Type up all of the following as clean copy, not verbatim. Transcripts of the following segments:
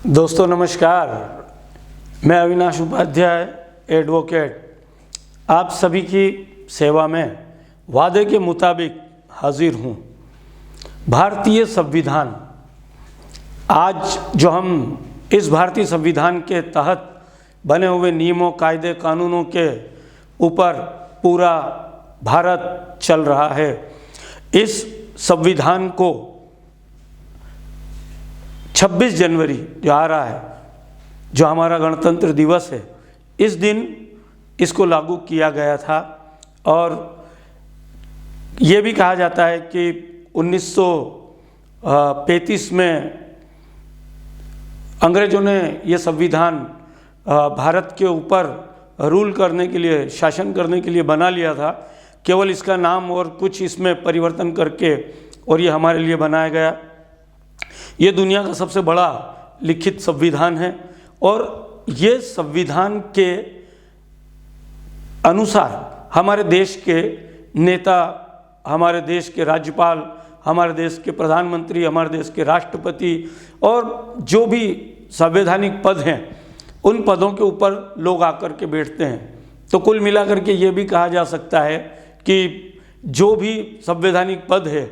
दोस्तों नमस्कार, मैं अविनाश उपाध्याय एडवोकेट आप सभी की सेवा में वादे के मुताबिक हाजिर हूँ। भारतीय संविधान, आज जो हम इस भारतीय संविधान के तहत बने हुए नियमों, कायदे, कानूनों के ऊपर पूरा भारत चल रहा है। इस संविधान को 26 जनवरी जो आ रहा है, जो हमारा गणतंत्र दिवस है, इस दिन इसको लागू किया गया था। और ये भी कहा जाता है कि 1935 में अंग्रेज़ों ने ये संविधान भारत के ऊपर रूल करने के लिए, शासन करने के लिए बना लिया था। केवल इसका नाम और कुछ इसमें परिवर्तन करके और ये हमारे लिए बनाया गया। ये दुनिया का सबसे बड़ा लिखित संविधान है और ये संविधान के अनुसार हमारे देश के नेता, हमारे देश के राज्यपाल, हमारे देश के प्रधानमंत्री, हमारे देश के राष्ट्रपति और जो भी संवैधानिक पद हैं, उन पदों के ऊपर लोग आकर के बैठते हैं। तो कुल मिलाकर के ये भी कहा जा सकता है कि जो भी संवैधानिक पद है,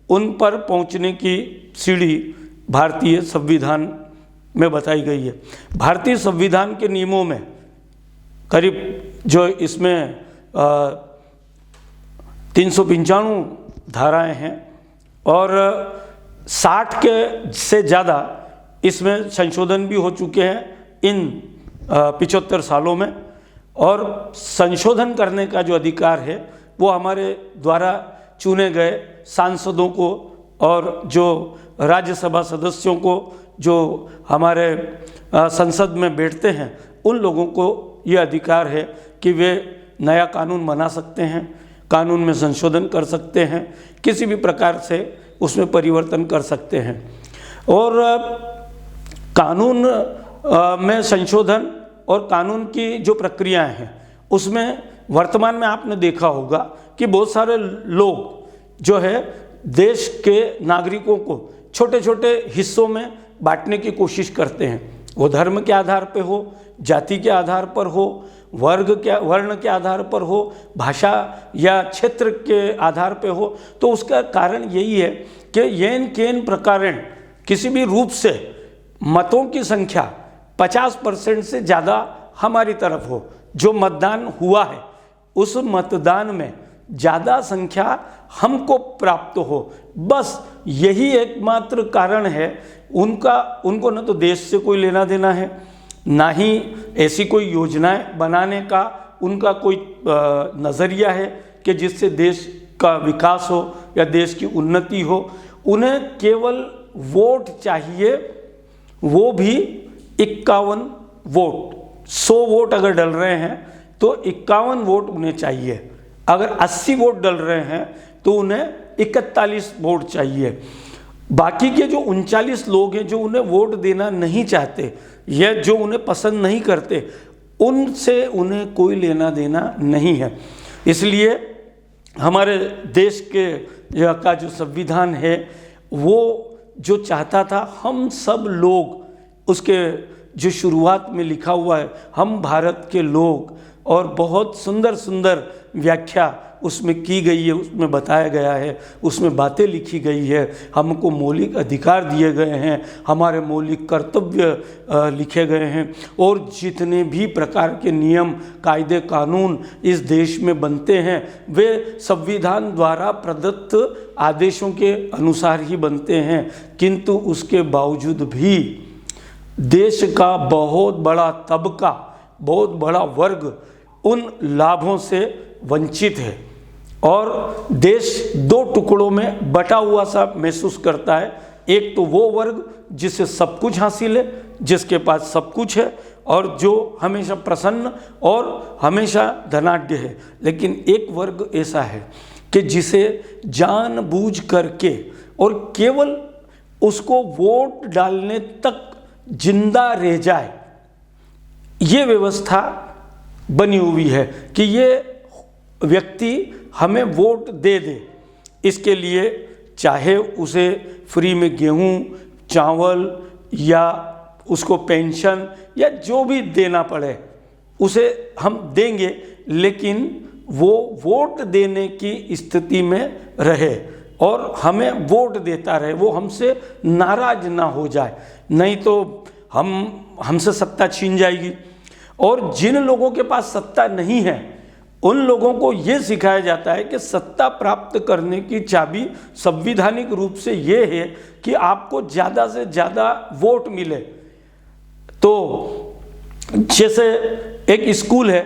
उन पर पहुंचने की सीढ़ी भारतीय संविधान में बताई गई है। भारतीय संविधान के नियमों में करीब जो इसमें 395 धाराएं हैं और 60 के से ज़्यादा इसमें संशोधन भी हो चुके हैं इन 75 सालों में। और संशोधन करने का जो अधिकार है वो हमारे द्वारा चुने गए सांसदों को और जो राज्यसभा सदस्यों को, जो हमारे संसद में बैठते हैं, उन लोगों को ये अधिकार है कि वे नया कानून बना सकते हैं, कानून में संशोधन कर सकते हैं, किसी भी प्रकार से उसमें परिवर्तन कर सकते हैं। और कानून में संशोधन और कानून की जो प्रक्रियाएं हैं, उसमें वर्तमान में आपने देखा होगा कि बहुत सारे लोग जो है देश के नागरिकों को छोटे छोटे हिस्सों में बांटने की कोशिश करते हैं। वो धर्म के आधार पे हो, जाति के आधार पर हो, वर्ण के आधार पर हो, भाषा या क्षेत्र के आधार पे हो। तो उसका कारण यही है कि येन केन प्रकारेण किसी भी रूप से मतों की संख्या 50% से ज़्यादा हमारी तरफ हो। जो मतदान हुआ है उस मतदान में ज़्यादा संख्या हमको प्राप्त हो, बस यही एकमात्र कारण है। उनको न तो देश से कोई लेना देना है, ना ही ऐसी कोई योजनाएं बनाने का उनका कोई नज़रिया है कि जिससे देश का विकास हो या देश की उन्नति हो। उन्हें केवल वोट चाहिए, वो भी 51 वोट। 100 वोट अगर डल रहे हैं तो 51 वोट उन्हें चाहिए। अगर 80 वोट डल रहे हैं तो उन्हें 41 वोट चाहिए। बाकी के जो 39 लोग हैं जो उन्हें वोट देना नहीं चाहते या जो उन्हें पसंद नहीं करते, उनसे उन्हें कोई लेना देना नहीं है। इसलिए हमारे देश के का जो संविधान है वो जो चाहता था, हम सब लोग, उसके जो शुरुआत में लिखा हुआ है हम भारत के लोग, और बहुत सुंदर सुंदर व्याख्या उसमें की गई है, उसमें बताया गया है, उसमें बातें लिखी गई है। हमको मौलिक अधिकार दिए गए हैं, हमारे मौलिक कर्तव्य लिखे गए हैं, और जितने भी प्रकार के नियम, कायदे, कानून इस देश में बनते हैं वे संविधान द्वारा प्रदत्त आदेशों के अनुसार ही बनते हैं। किंतु उसके बावजूद भी देश का बहुत बड़ा तबका, बहुत बड़ा वर्ग उन लाभों से वंचित है और देश दो टुकड़ों में बटा हुआ सा महसूस करता है। एक तो वो वर्ग जिसे सब कुछ हासिल है, जिसके पास सब कुछ है और जो हमेशा प्रसन्न और हमेशा धनाढ्य है। लेकिन एक वर्ग ऐसा है कि जिसे जानबूझ करके और केवल उसको वोट डालने तक जिंदा रह जाए, ये व्यवस्था बनी हुई है कि ये व्यक्ति हमें वोट दे दे। इसके लिए चाहे उसे फ्री में गेहूं, चावल या उसको पेंशन या जो भी देना पड़े उसे हम देंगे, लेकिन वो वोट देने की स्थिति में रहे और हमें वोट देता रहे, वो हमसे नाराज ना हो जाए, नहीं तो हमसे सत्ता छीन जाएगी। और जिन लोगों के पास सत्ता नहीं है उन लोगों को ये सिखाया जाता है कि सत्ता प्राप्त करने की चाबी संवैधानिक रूप से ये है कि आपको ज़्यादा से ज़्यादा वोट मिले। तो जैसे एक स्कूल है,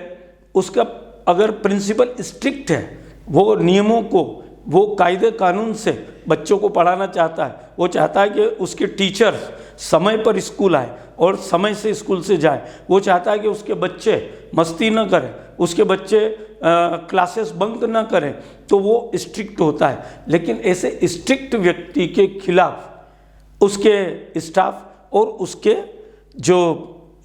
उसका अगर प्रिंसिपल स्ट्रिक्ट है, वो नियमों को, वो कायदे कानून से बच्चों को पढ़ाना चाहता है, वो चाहता है कि उसके टीचर समय पर स्कूल आए और समय से स्कूल से जाए, वो चाहता है कि उसके बच्चे मस्ती न करें, उसके बच्चे क्लासेस बंक न करें, तो वो स्ट्रिक्ट होता है। लेकिन ऐसे स्ट्रिक्ट व्यक्ति के खिलाफ उसके स्टाफ और उसके जो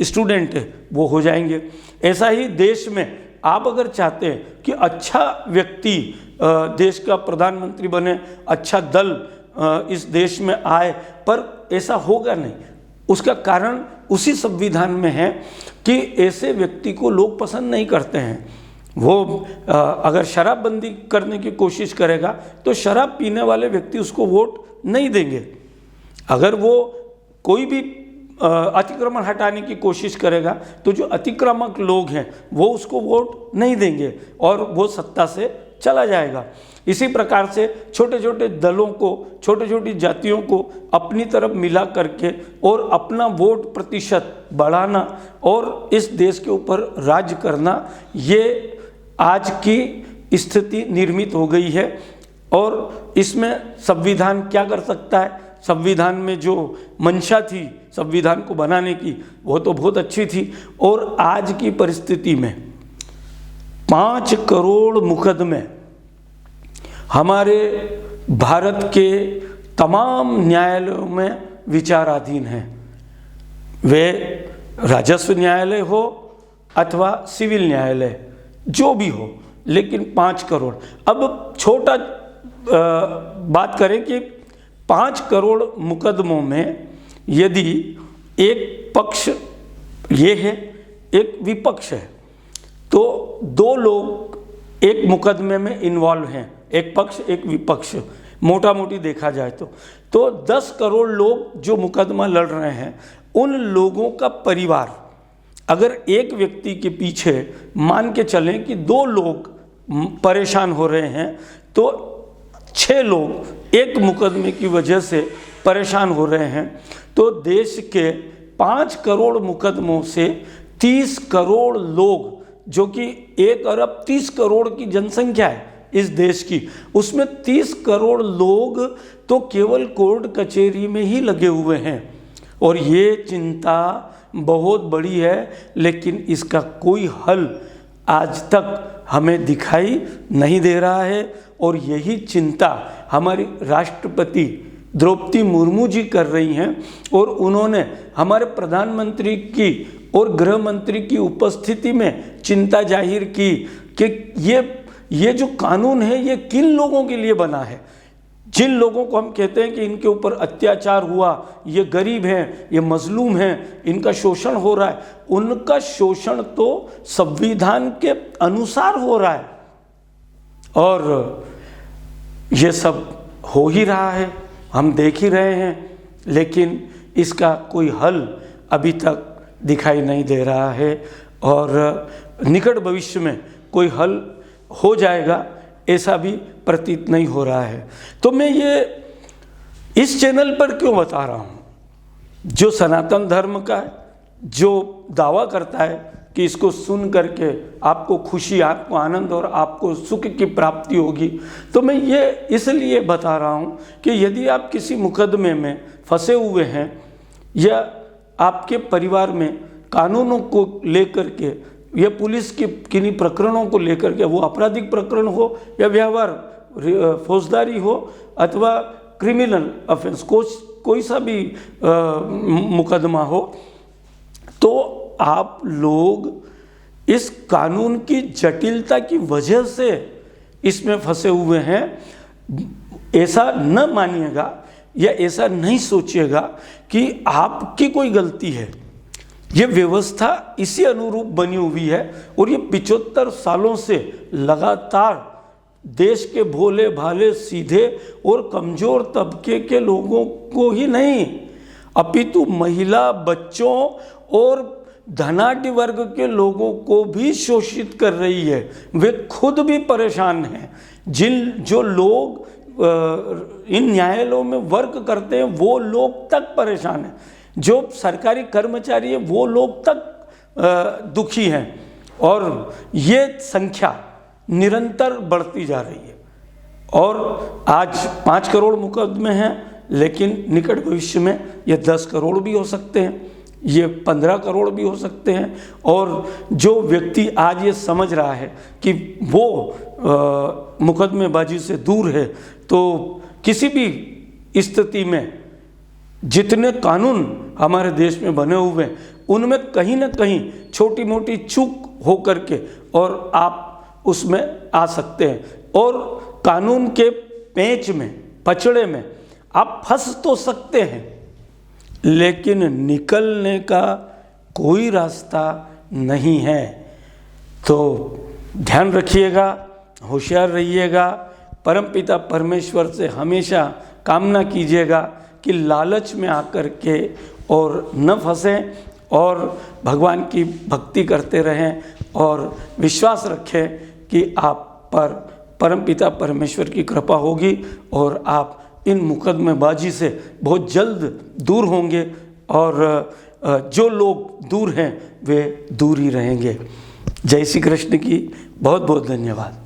स्टूडेंट है वो हो जाएंगे। ऐसा ही देश में आप अगर चाहते हैं कि अच्छा व्यक्ति देश का प्रधानमंत्री बने, अच्छा दल इस देश में आए, पर ऐसा होगा नहीं। उसका कारण उसी संविधान में है कि ऐसे व्यक्ति को लोग पसंद नहीं करते हैं। वो अगर शराबबंदी करने की कोशिश करेगा तो शराब पीने वाले व्यक्ति उसको वोट नहीं देंगे। अगर वो कोई भी अतिक्रमण हटाने की कोशिश करेगा तो जो अतिक्रमक लोग हैं वो उसको वोट नहीं देंगे और वो सत्ता से चला जाएगा। इसी प्रकार से छोटे छोटे दलों को, छोटी छोटी जातियों को अपनी तरफ मिला करके और अपना वोट प्रतिशत बढ़ाना और इस देश के ऊपर राज करना, ये आज की स्थिति निर्मित हो गई है। और इसमें संविधान क्या कर सकता है? संविधान में जो मंशा थी संविधान को बनाने की, वो तो बहुत अच्छी थी। और आज की परिस्थिति में 5 करोड़ मुकदमे हमारे भारत के तमाम न्यायालयों में विचाराधीन हैं, वे राजस्व न्यायालय हो अथवा सिविल न्यायालय, जो भी हो, लेकिन 5 करोड़। अब छोटा बात करें कि 5 करोड़ मुकदमों में यदि एक पक्ष ये है, एक विपक्ष है, तो 2 लोग एक मुकदमे में इन्वॉल्व हैं, एक पक्ष एक विपक्ष, मोटा मोटी देखा जाए तो 10 करोड़ लोग जो मुकदमा लड़ रहे हैं, उन लोगों का परिवार अगर एक व्यक्ति के पीछे मान के चलें कि 2 लोग परेशान हो रहे हैं, तो 6 लोग एक मुकदमे की वजह से परेशान हो रहे हैं, तो देश के 5 करोड़ मुकदमों से 30 करोड़ लोग, जो कि 1 अरब 30 करोड़ की जनसंख्या है इस देश की, उसमें 30 करोड़ लोग तो केवल कोर्ट कचहरी में ही लगे हुए हैं। और ये चिंता बहुत बड़ी है, लेकिन इसका कोई हल आज तक हमें दिखाई नहीं दे रहा है। और यही चिंता हमारी राष्ट्रपति द्रौपदी मुर्मू जी कर रही हैं, और उन्होंने हमारे प्रधानमंत्री की और गृह मंत्री की उपस्थिति में चिंता जाहिर की कि ये जो कानून है ये किन लोगों के लिए बना है। जिन लोगों को हम कहते हैं कि इनके ऊपर अत्याचार हुआ, ये गरीब हैं, ये मजलूम हैं, इनका शोषण हो रहा है, उनका शोषण तो संविधान के अनुसार हो रहा है। और ये सब हो ही रहा है, हम देख ही रहे हैं, लेकिन इसका कोई हल अभी तक दिखाई नहीं दे रहा है और निकट भविष्य में कोई हल हो जाएगा ऐसा भी प्रतीत नहीं हो रहा है। तो मैं ये इस चैनल पर क्यों बता रहा हूँ? जो सनातन धर्म का जो दावा करता है कि इसको सुन करके आपको खुशी, आपको आनंद और आपको सुख की प्राप्ति होगी, तो मैं ये इसलिए बता रहा हूँ कि यदि आप किसी मुकदमे में फंसे हुए हैं या आपके परिवार में कानूनों को लेकर के या पुलिस के किन्हीं प्रकरणों को लेकर के, वो आपराधिक प्रकरण हो या व्यवहार फौजदारी हो अथवा क्रिमिनल ऑफेंस, कोई सा भी मुकदमा हो, तो आप लोग इस कानून की जटिलता की वजह से इसमें फंसे हुए हैं। ऐसा न मानिएगा या ऐसा नहीं सोचिएगा कि आपकी कोई गलती है। ये व्यवस्था इसी अनुरूप बनी हुई है और ये 75 सालों से लगातार देश के भोले भाले सीधे और कमजोर तबके के लोगों को ही नहीं, अपितु महिला, बच्चों और धनाढ्य वर्ग के लोगों को भी शोषित कर रही है। वे खुद भी परेशान हैं। जो लोग इन न्यायालयों में वर्क करते हैं वो लोग तक परेशान हैं। जो सरकारी कर्मचारी हैं वो लोग तक दुखी हैं और ये संख्या निरंतर बढ़ती जा रही है। और आज 5 करोड़ मुकदमे हैं, लेकिन निकट भविष्य में ये 10 करोड़ भी हो सकते हैं, ये 15 करोड़ भी हो सकते हैं। और जो व्यक्ति आज ये समझ रहा है कि वो मुकदमेबाजी से दूर है, तो किसी भी स्थिति में जितने कानून हमारे देश में बने हुए हैं उनमें कहीं ना कहीं छोटी मोटी चूक हो करके और आप उसमें आ सकते हैं और कानून के पेंच में, पचड़े में आप फंस तो सकते हैं, लेकिन निकलने का कोई रास्ता नहीं है। तो ध्यान रखिएगा, होशियार रहिएगा, परमपिता परमेश्वर से हमेशा कामना कीजिएगा कि लालच में आकर के और न फंसें और भगवान की भक्ति करते रहें और विश्वास रखें कि आप पर परमपिता परमेश्वर की कृपा होगी और आप इन मुकदमेबाजी से बहुत जल्द दूर होंगे और जो लोग दूर हैं वे दूर ही रहेंगे। जय श्री कृष्ण की बहुत बहुत धन्यवाद।